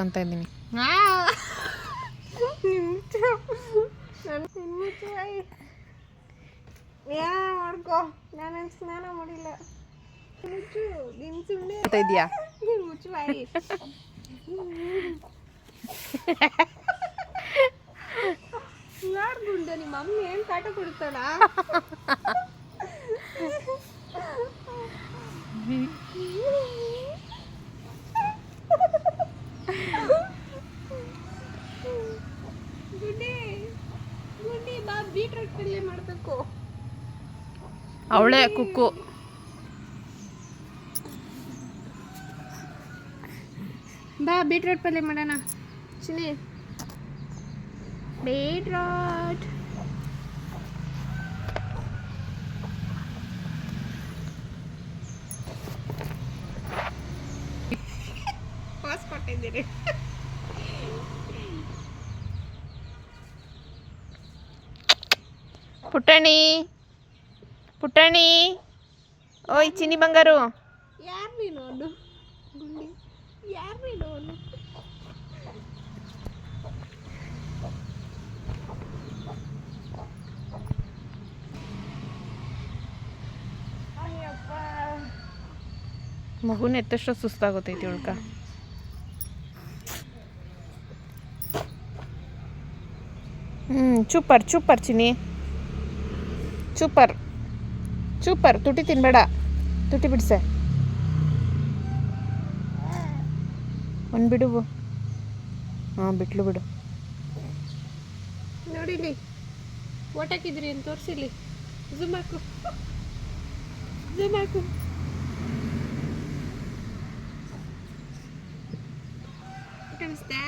ಅಂತ ಇದ್ದೀನಿ. ಮಾಡ್ಕೋ, ನಾನೇನು ಸ್ನಾನ ಮಾಡಿಲ್ಲ. ಮುಚ್ಚು ನಿನ್ ಸುಮ್ಮನೆ ಅಂತ ಇದೆಯಾ? ಮುಚ್ಚು ಬಾಯಿ. ಯಾರು ಗುಂಡ ನಿಮ್ಮ ಅಮ್ಮ ಏನು ಕಾಟ ಕೊಡ್ತಾಳ? ಗುಡ್ಡಿ ಗುಡ್ಡಿ ಬಾ, ಬೀಟ್ರೂಟ್ ಪಲ್ಯ ಮಾಡಬೇಕು. ಅವಳೇ ಕುಕ್ಕು. ಬಾ ಬೀಟ್ರೂಟ್ ಪಲ್ಯ ಮಾಡೋಣ. ಚಿನ್ನಿ ಬೀಟ್ರೂಟ್ ಪಾಸ್ ಕೊಟ್ಟಿದ್ದೀರಿ. ಪುಟ್ಟಣಿ ಪುಟ್ಟಣಿ, ಓಯ್ ಚಿನ್ನಿ ಬಂಗಾರು, ಯಾರು ನೀನು ಅವನು? ಗುಂಡಿ ಯಾರು ನೀನು ಅವನು? ಅಯ್ಯಪ್ಪ, ಮಗುನ ಎತ್ತಷ್ಟು ಸುಸ್ತಾಗೋತೈತಿ ಉಳ್ಕ. ಸೂಪರ್ ಸೂಪರ್ ಚಿನ್ನಿ, ಸೂಪರ್ ಸೂಪರ್. ತುಟಿ ತಿನ್ಬೇಡ, ತುಟಿ ಬಿಡ್ಸೆ. ಒಂದು ಬಿಡು. ಹಾಂ ಬಿಟ್ಲು ಬಿಡು. ನೋಡಿಲಿ ಓಟಾಕಿದ್ರಿ ಅಂತ ತೋರಿಸಿಲಿ. ಝೂಮ್ ಹಾಕು, ಝೂಮ್ ಹಾಕು. ಕಾಣಿಸ್ತಾ?